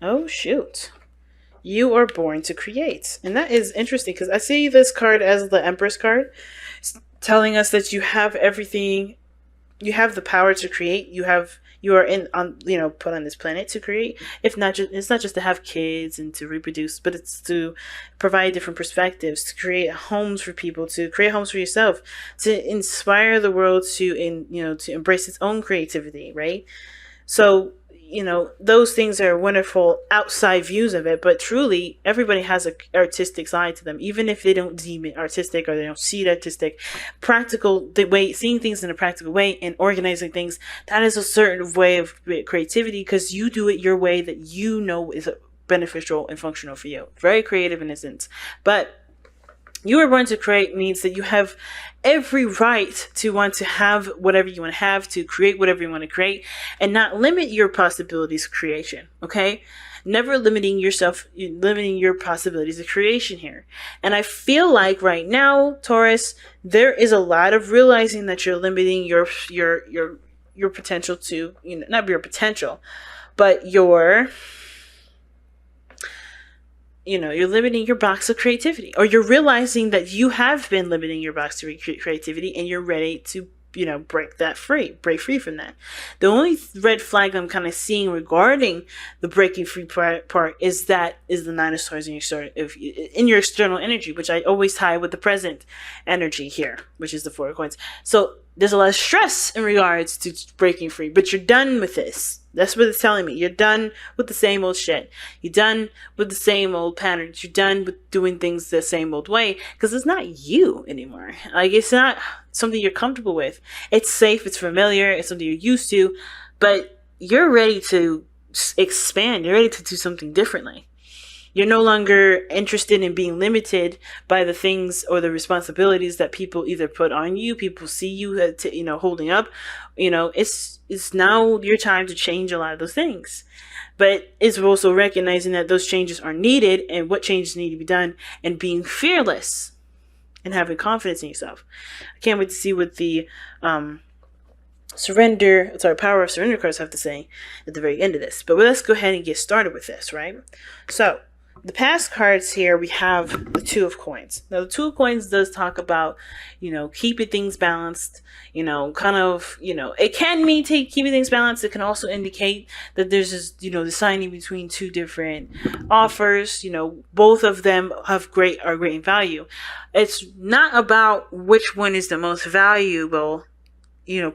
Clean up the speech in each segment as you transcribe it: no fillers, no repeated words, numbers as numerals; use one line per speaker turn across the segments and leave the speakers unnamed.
Oh, shoot. You are born to create. And that is interesting because I see this card as the Empress card, telling us that you have everything, you have the power to create. You are in on put on this planet to create. If not just It's not just to have kids and to reproduce, but it's to provide different perspectives, to create homes for people, to create homes for yourself, to inspire the world to embrace its own creativity, right? So, those things are wonderful outside views of it, but truly, everybody has a artistic side to them, even if they don't deem it artistic or they don't see it artistic. Practical, the way seeing things in a practical way and organizing things, that is a certain way of creativity because you do it your way that you know is beneficial and functional for you. Very creative in a sense, but you were born to create means that you have every right to want to have whatever you want to have, to create whatever you want to create, and not limit your possibilities of creation. Okay? Never limiting yourself, limiting your possibilities of creation here. And I feel like right now, Taurus, there is a lot of realizing that you're limiting your potential to, not your potential, but you're limiting your box of creativity, or you're realizing that you have been limiting your box of creativity and you're ready to break free from that. The only red flag I'm kind of seeing regarding the breaking free part is the nine of swords in your external energy, which I always tie with the present energy here, which is the four of coins. So there's a lot of stress in regards to breaking free, but you're done with this. That's what it's telling me. You're done with the same old shit. You're done with the same old patterns. You're done with doing things the same old way because it's not you anymore. Like, it's not something you're comfortable with. It's safe. It's familiar. It's something you're used to, but you're ready to expand. You're ready to do something differently. You're no longer interested in being limited by the things or the responsibilities that people either put on you, people see you, holding up. It's now your time to change a lot of those things. But it's also recognizing that those changes are needed and what changes need to be done, and being fearless and having confidence in yourself. I can't wait to see what the power of surrender cards have to say at the very end of this. But let's go ahead and get started with this, right? So, the past cards here, we have the Two of Coins. Now, the Two of Coins does talk about, keeping things balanced, it can mean keeping things balanced. It can also indicate that there's this, deciding between two different offers. Both of them are great in value. It's not about which one is the most valuable,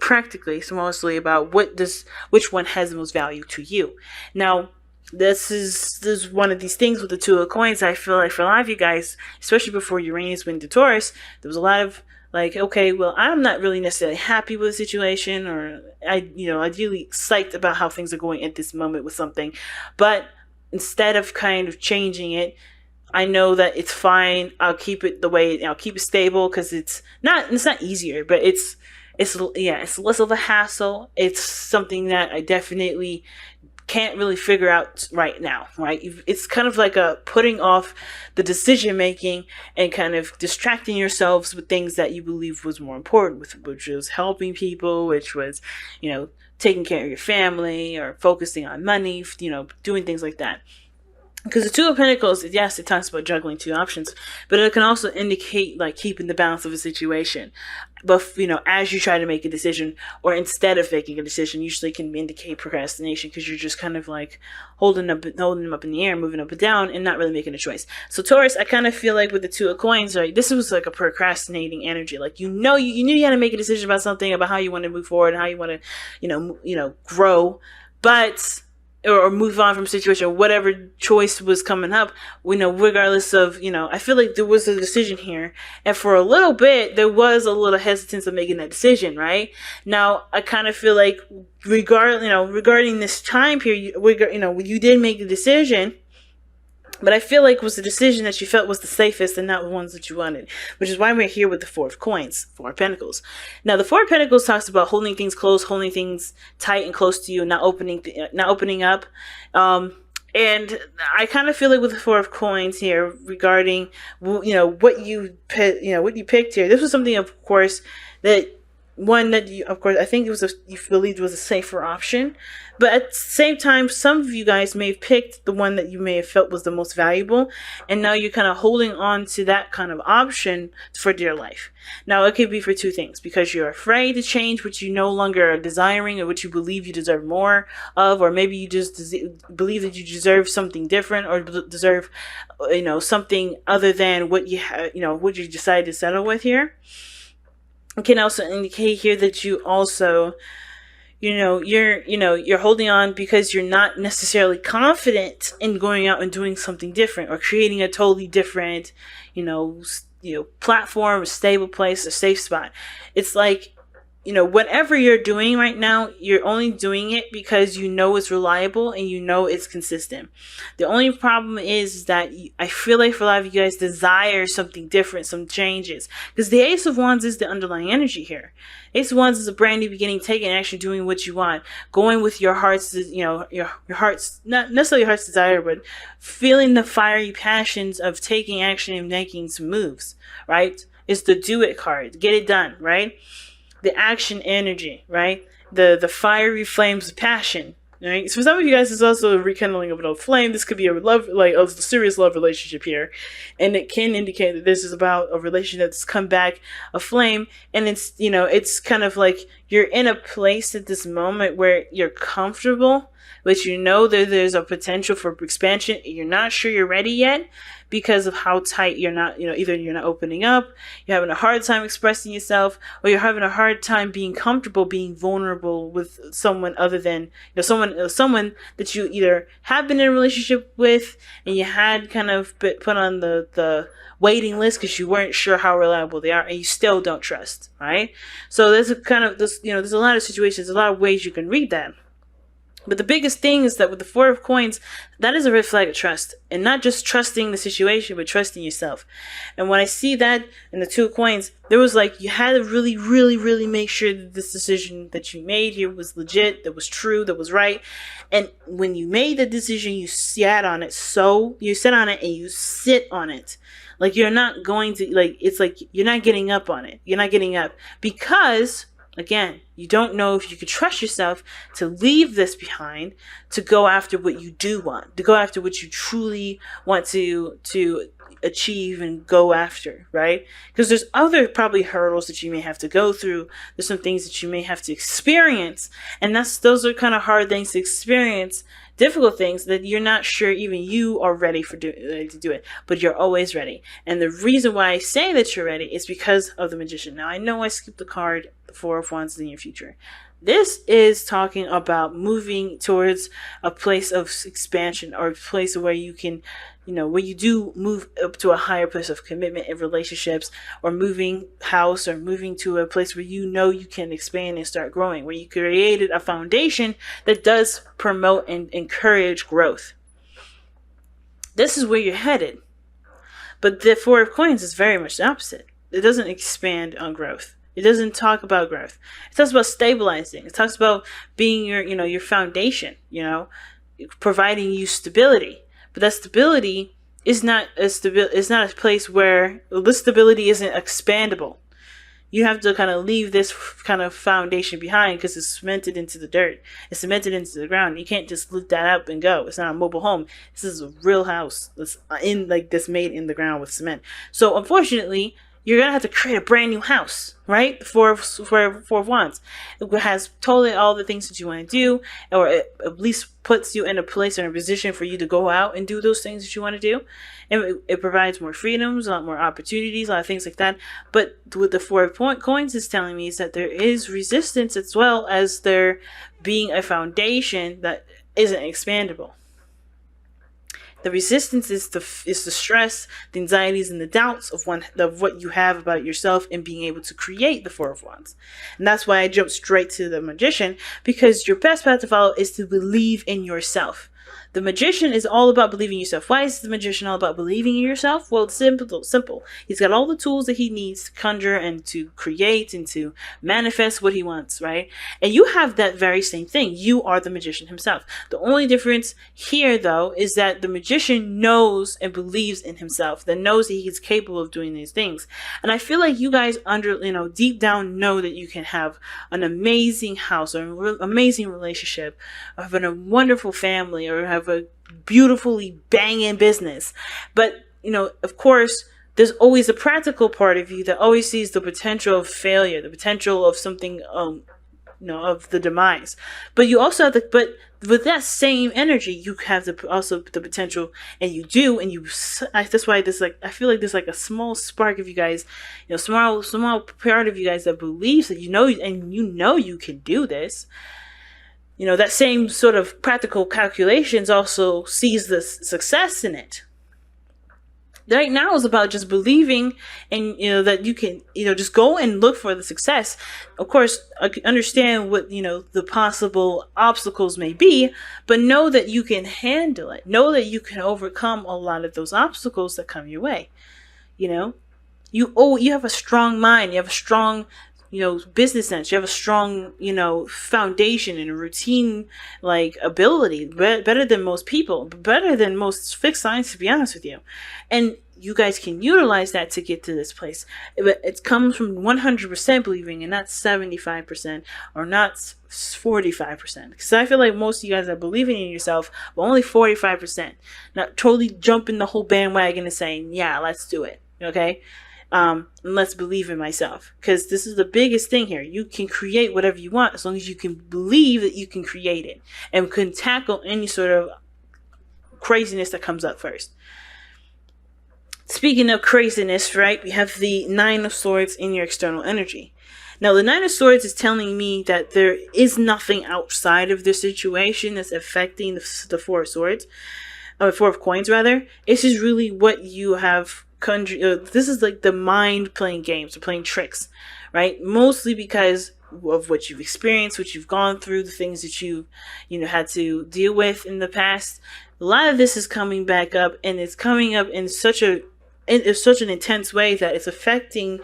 practically. It's mostly about which one has the most value to you. Now, this is one of these things with the Two of Coins. I feel like for a lot of you guys, especially before Uranus went to Taurus, there was a lot of like, okay, well, I'm not really necessarily happy with the situation, or ideally psyched about how things are going at this moment with something. But instead of kind of changing it, I know that it's fine. I'll keep it the way, I'll keep it stable because it's not easier, but it's less of a hassle. It's something that I definitely can't really figure out right now, right? It's kind of like a putting off the decision making and kind of distracting yourselves with things that you believe was more important, which was helping people, which was, taking care of your family or focusing on money, doing things like that. Because the Two of Pentacles, yes, it talks about juggling two options, but it can also indicate like keeping the balance of a situation. But, as you try to make a decision, or instead of making a decision, usually can indicate procrastination because you're just kind of like holding them up in the air, moving up and down, and not really making a choice. So Taurus, I kind of feel like with the Two of Coins, right, this was like a procrastinating energy. Like, you knew you had to make a decision about something, about how you want to move forward and how you want to, grow, but or move on from situation, whatever choice was coming up, regardless of, I feel like there was a decision here. And for a little bit, there was a little hesitance of making that decision, right? Now, I kind of feel like regarding this time period, you did make the decision, but I feel like it was the decision that you felt was the safest and not the ones that you wanted, which is why we're here with the Four of Coins, Four of Pentacles. Now, the Four of Pentacles talks about holding things close, holding things tight and close to you, not opening up. And I kind of feel like with the Four of Coins here regarding, what you picked here. This was something, of course, that one that you, of course, I think you believed was a safer option, but at the same time, some of you guys may have picked the one that you may have felt was the most valuable, and now you're kind of holding on to that kind of option for dear life. Now, it could be for two things: because you're afraid to change what you no longer are desiring, or what you believe you deserve more of, or maybe you just believe that you deserve something different, or deserve, something other than what what you decided to settle with here. It can also indicate here that you also, you're holding on because you're not necessarily confident in going out and doing something different, or creating a totally different, platform, a stable place, a safe spot. It's like, whatever you're doing right now, you're only doing it because you know it's reliable and you know it's consistent. The only problem is that I feel like for a lot of you guys desire something different, some changes. Because the Ace of Wands is the underlying energy here. Ace of Wands is a brand new beginning, taking action, doing what you want, going with your heart's, your heart's, not necessarily your heart's desire, but feeling the fiery passions of taking action and making some moves, right? It's the do it card. Get it done, right? The action energy, right? The fiery flames of passion, right? So for some of you guys, it's also a rekindling of an old flame. This could be a love, like a serious love relationship here. And it can indicate that this is about a relationship that's come back aflame. And it's, it's kind of like you're in a place at this moment where you're comfortable, but you know that there's a potential for expansion. You're not sure you're ready yet, because of how tight you're not, either you're not opening up, you're having a hard time expressing yourself, or you're having a hard time being comfortable, being vulnerable with someone other than, someone that you either have been in a relationship with and you had kind of put on the waiting list because you weren't sure how reliable they are, and you still don't trust, right? So there's there's a lot of situations, a lot of ways you can read that. But the biggest thing is that with the Four of Coins, that is a red flag of trust. And not just trusting the situation, but trusting yourself. And when I see that in the Two of Coins, there was like, you had to really, really, really make sure that this decision that you made here was legit, that was true, that was right. And when you made the decision, you sat on it. So you sit on it and you sit on it. Like, you're not going to, it's like you're not getting up on it. You're not getting up because, again, you don't know if you could trust yourself to leave this behind, to go after what you do want, to go after what you truly want to achieve and go after, right? Because there's other probably hurdles that you may have to go through. There's some things that you may have to experience, and those are kind of hard things to experience, difficult things that you're not sure even you are ready to do it, but you're always ready. And the reason why I say that you're ready is because of the Magician. Now, I know I skipped the card, the Four of Wands in your future. This is talking about moving towards a place of expansion, or a place where you can, where you do move up to a higher place of commitment in relationships, or moving house, or moving to a place where you can expand and start growing, where you created a foundation that does promote and encourage growth. This is where you're headed. But the Four of Coins is very much the opposite. It doesn't expand on growth. It doesn't talk about growth. It talks about stabilizing. It talks about being your foundation, providing you stability. But that stability is not a place where this stability isn't expandable. You have to kind of leave this kind of foundation behind because it's cemented into the dirt. It's cemented into the ground. You can't just lift that up and go. It's not a mobile home. This is a real house that's made in the ground with cement. So unfortunately, you're going to have to create a brand new house, right? Four of Wands. It has totally all the things that you want to do, or it at least puts you in a place or in a position for you to go out and do those things that you want to do. And it provides more freedoms, a lot more opportunities, a lot of things like that. But what the Four of Coins is telling me is that there is resistance, as well as there being a foundation that isn't expandable. The resistance is the stress, the anxieties, and the doubts of what you have about yourself and being able to create the Four of Wands. And that's why I jumped straight to the Magician, because your best path to follow is to believe in yourself. The magician is all about believing in yourself. Why is the magician all about believing in yourself? Well, it's simple. He's got all the tools that he needs to conjure and to create and to manifest what he wants, right? And you have that very same thing. You are the magician himself. The only difference here, though, is that the magician knows and believes in himself, that knows that he's capable of doing these things. And I feel like you guys deep down know that you can have an amazing house or an amazing relationship, or have a wonderful family, or have a beautifully banging business. But, of course, there's always a practical part of you that always sees the potential of failure, the potential of something, of the demise. But you also have but with that same energy, you have also the potential, and you do, and that's why I feel like there's like a small spark of you guys, small part of you guys that believes that you can do this. That same sort of practical calculations also sees the success in it. Right now is about just believing, and that you can just go and look for the success. Of course, I understand what the possible obstacles may be, but know that you can handle it. Know that you can overcome a lot of those obstacles that come your way. You have a strong mind. You have a strong business sense. You have a strong, foundation and a routine ability, better than most people, better than most fixed signs, to be honest with you. And you guys can utilize that to get to this place. But it comes from 100% believing, and not 75% or not 45%. Because I feel like most of you guys are believing in yourself, but only 45%. Not totally jumping the whole bandwagon and saying, yeah, let's do it. Okay? And let's believe in myself, because this is the biggest thing here. You can create whatever you want as long as you can believe that you can create it and can tackle any sort of craziness that comes up first. Speaking of craziness, right, we have the Nine of Swords in your external energy. Now, the Nine of Swords is telling me that there is nothing outside of the situation that's affecting the Four of Swords, Four of Coins rather. It's just really what you have. This is like the mind playing games or playing tricks, right? Mostly because of what you've experienced, what you've gone through, the things that you've had to deal with in the past. A lot of this is coming back up, and it's coming up in such an intense way that it's affecting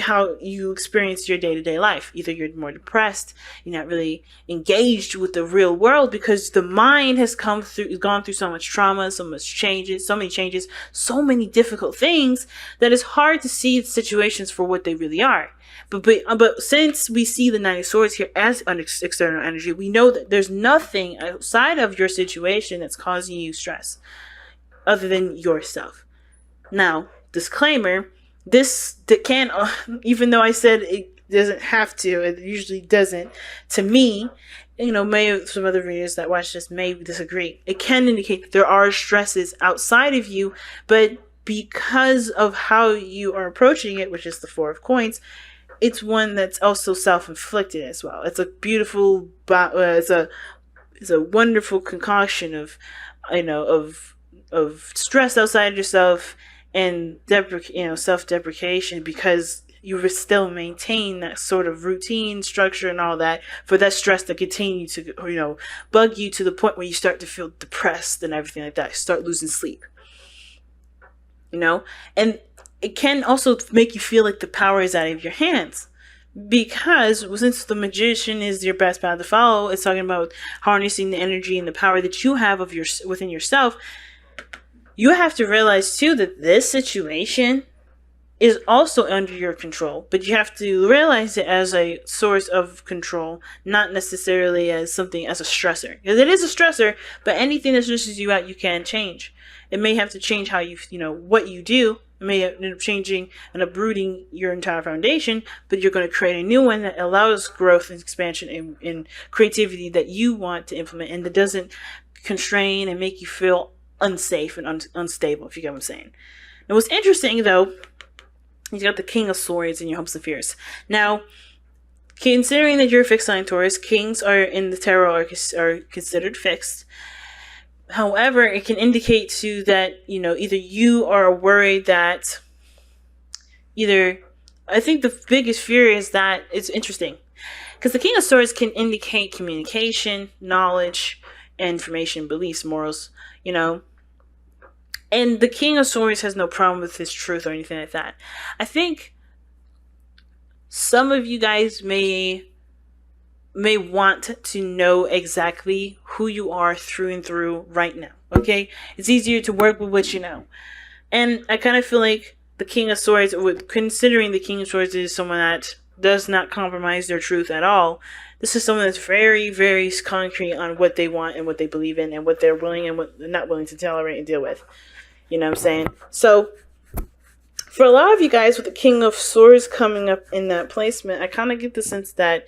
how you experience your day-to-day life. Either you're more depressed, you're not really engaged with the real world because the mind has gone through so much trauma, so many changes, so many difficult things that it's hard to see situations for what they really are. But since we see the Nine of Swords here as an external energy, we know that there's nothing outside of your situation that's causing you stress other than yourself. Now, disclaimer, this can, even though I said it doesn't have to, it usually doesn't. To me, some other readers that watch this may disagree. It can indicate that there are stresses outside of you, but because of how you are approaching it, which is the Four of Coins, it's one that's also self-inflicted as well. It's a beautiful, it's a wonderful concoction of stress outside yourself and self-deprecation, because you still maintain that sort of routine, structure, and all that for that stress to continue to bug you to the point where you start to feel depressed and everything like that. You start losing sleep. And it can also make you feel like the power is out of your hands, because since the magician is your best path to follow, it's talking about harnessing the energy and the power that you have within yourself. You have to realize too that this situation is also under your control, but you have to realize it as a source of control, not necessarily as a stressor. Because it is a stressor, but anything that stresses you out, you can change. It may have to change how what you do. It may end up changing and uprooting your entire foundation, but you're going to create a new one that allows growth and expansion and creativity that you want to implement, and that doesn't constrain and make you feel unsafe and unstable, if you get what I'm saying. Now, what's interesting, though, you got the King of Swords in your hopes and fears. Now, considering that you're a fixed sign Taurus, kings in the tarot are considered fixed. However, it can indicate to that, either you are worried that I think the biggest fear is that it's interesting, because the King of Swords can indicate communication, knowledge, information, beliefs, morals, you know. And the King of Swords has no problem with his truth or anything like that. I think some of you guys may want to know exactly who you are through and through right now. Okay? It's easier to work with what you know. And I kind of feel like the King of Swords, considering the King of Swords is someone that does not compromise their truth at all, this is someone that's very, very concrete on what they want and what they believe in and what they're willing and what they're not willing to tolerate and deal with. You know what I'm saying? So, for a lot of you guys with the King of Swords coming up in that placement, I kind of get the sense that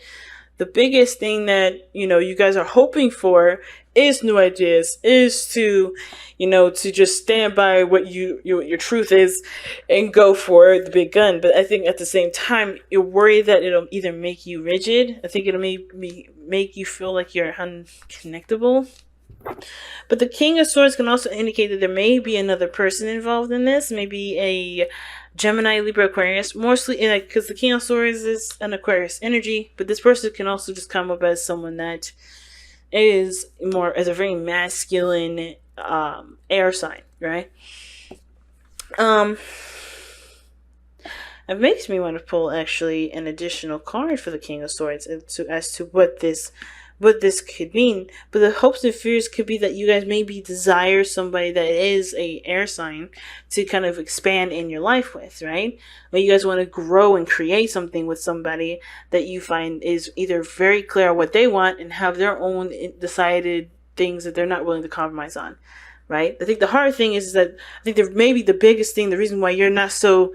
the biggest thing that, you guys are hoping for is new ideas, is to, to just stand by what your truth is and go for the big gun. But I think at the same time, you're worried that it'll either make you rigid. I think it'll make you feel like you're unconnectable. But the King of Swords can also indicate that there may be another person involved in this, maybe a Gemini, Libra, Aquarius, mostly because the King of Swords is an Aquarius energy, but this person can also just come up as someone that is more as a very masculine air sign, right? It makes me want to pull actually an additional card for the King of Swords as to what this could mean. But the hopes and fears could be that you guys maybe desire somebody that is a air sign to kind of expand in your life with, right? Or you guys want to grow and create something with somebody that you find is either very clear on what they want and have their own decided things that they're not willing to compromise on, right? I think the hard thing is that I think that maybe the biggest thing, the reason why you're not so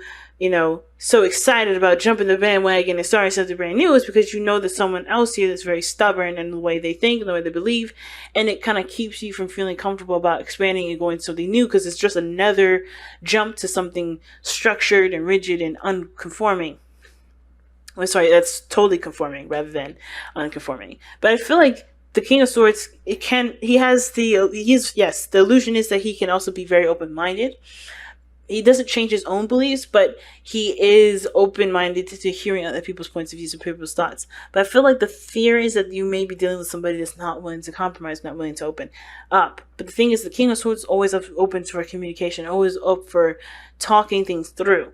so excited about jumping the bandwagon and starting something brand new is because you know there's someone else here that's very stubborn in the way they think and the way they believe, and it kind of keeps you from feeling comfortable about expanding and going to something new because it's just another jump to something structured and rigid and unconforming. Well, sorry, that's totally conforming rather than unconforming. But I feel like the King of Swords, the illusion is that he can also be very open-minded. He doesn't change his own beliefs, but he is open-minded to hearing other people's points of views and people's thoughts. But I feel like the fear is that you may be dealing with somebody that's not willing to compromise, not willing to open up. But the thing is, the King of Swords is always open for communication, always up for talking things through.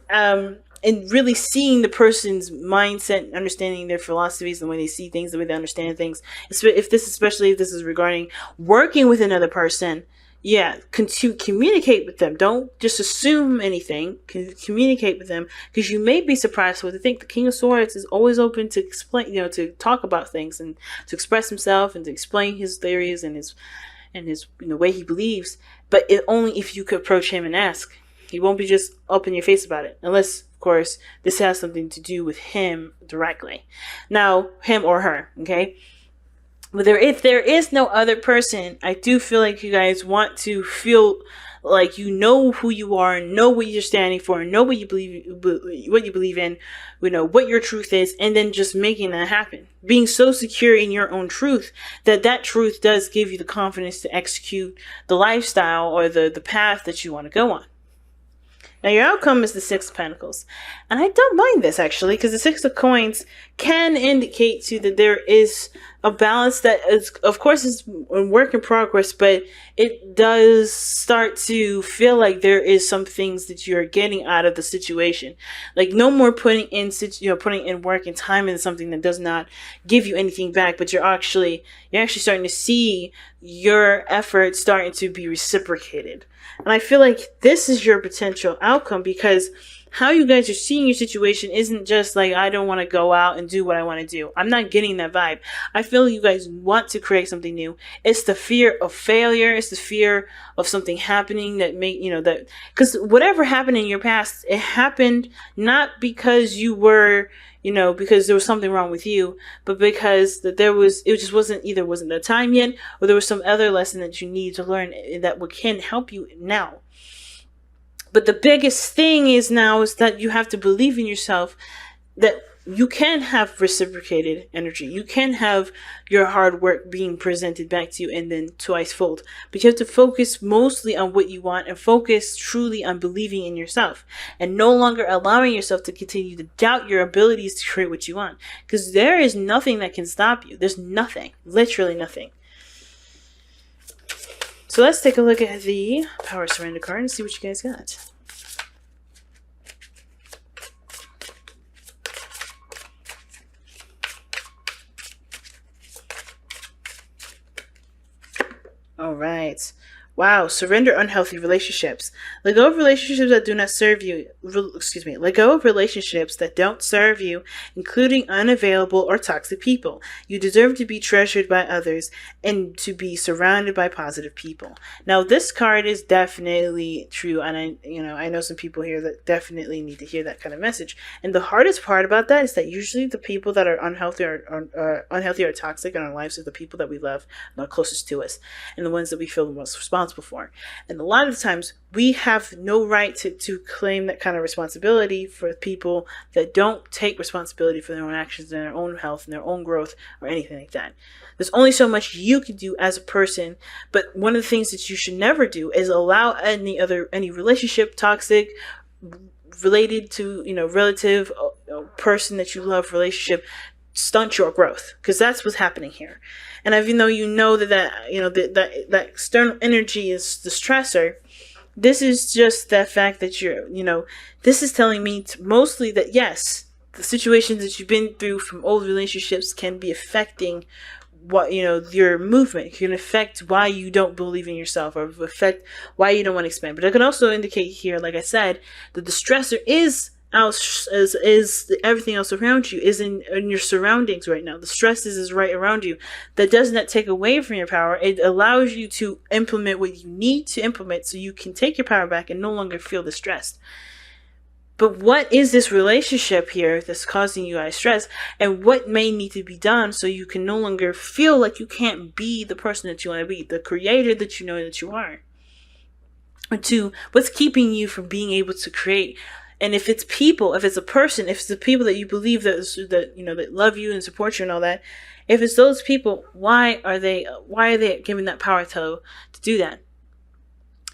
And really seeing the person's mindset, understanding their philosophies, the way they see things, the way they understand things. Especially if this is regarding working with another person, to communicate with them. Don't just assume anything. Communicate with them, because you may be surprised what they think. The King of Swords is always open to explain, to talk about things and to express himself and to explain his theories and his way he believes. But only if you could approach him and ask. He won't be just up in your face about it, unless, of course, this has something to do with him directly. Now, him or her, okay? But if there is no other person, I do feel like you guys want to feel like you know who you are, know what you're standing for, know what you believe in, what your truth is, and then just making that happen. Being so secure in your own truth that truth does give you the confidence to execute the lifestyle or the path that you want to go on. Now, your outcome is the Six of Pentacles. And I don't mind this, actually, because the Six of Coins can indicate to you that there is a balance that is, of course, is a work in progress, but it does start to feel like there is some things that you're getting out of the situation. Like, no more putting in work and time into something that does not give you anything back, but you're actually starting to see your efforts starting to be reciprocated. And I feel like this is your potential outcome, because how you guys are seeing your situation isn't just like, I don't want to go out and do what I want to do. I'm not getting that vibe. I feel you guys want to create something new. It's the fear of failure. It's the fear of something happening because whatever happened in your past, it happened not because you were, because there was something wrong with you, but because it just wasn't the time yet, or there was some other lesson that you need to learn that can help you now. But the biggest thing is that you have to believe in yourself, that you can have reciprocated energy. You can have your hard work being presented back to you and then twice fold. But you have to focus mostly on what you want and focus truly on believing in yourself and no longer allowing yourself to continue to doubt your abilities to create what you want. Because there is nothing that can stop you. There's nothing, literally nothing. So let's take a look at the Power Surrender card and see what you guys got. All right. Wow. Surrender unhealthy relationships. Let go of relationships that do not serve you. Let go of relationships that don't serve you, including unavailable or toxic people. You deserve to be treasured by others and to be surrounded by positive people. Now, this card is definitely true, and I know some people here that definitely need to hear that kind of message. And the hardest part about that is that usually the people that are unhealthy or toxic in our lives are the people that we love and are closest to us, and the ones that we feel the most responsible for. And a lot of the times we have no right to claim that kind of responsibility for people that don't take responsibility for their own actions and their own health and their own growth or anything like that. There's only so much you can do as a person, but one of the things that you should never do is allow any relationship, toxic, related to, relative, person that you love, relationship, stunt your growth, because that's what's happening here. And even though that external energy is the stressor, this is just that fact that this is telling me mostly that yes, the situations that you've been through from old relationships can be affecting what your movement. It can affect why you don't believe in yourself, or affect why you don't want to expand. But it can also indicate here, like I said, that the stressor is everything else around you, is in your surroundings right now. The stress is right around you. That does not take away from your power. It allows you to implement what you need to implement so you can take your power back and no longer feel distressed. But what is this relationship here that's causing you guys stress, and what may need to be done so you can no longer feel like you can't be the person that you want to be, the creator that you know that you are? To what's keeping you from being able to create? And if it's people, if it's a person, if it's the people that you believe that love you and support you and all that, if it's those people, why are they giving that power to do that?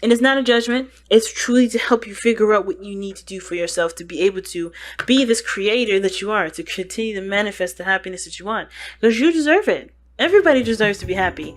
And it's not a judgment. It's truly to help you figure out what you need to do for yourself to be able to be this creator that you are, to continue to manifest the happiness that you want, because you deserve it. Everybody deserves to be happy.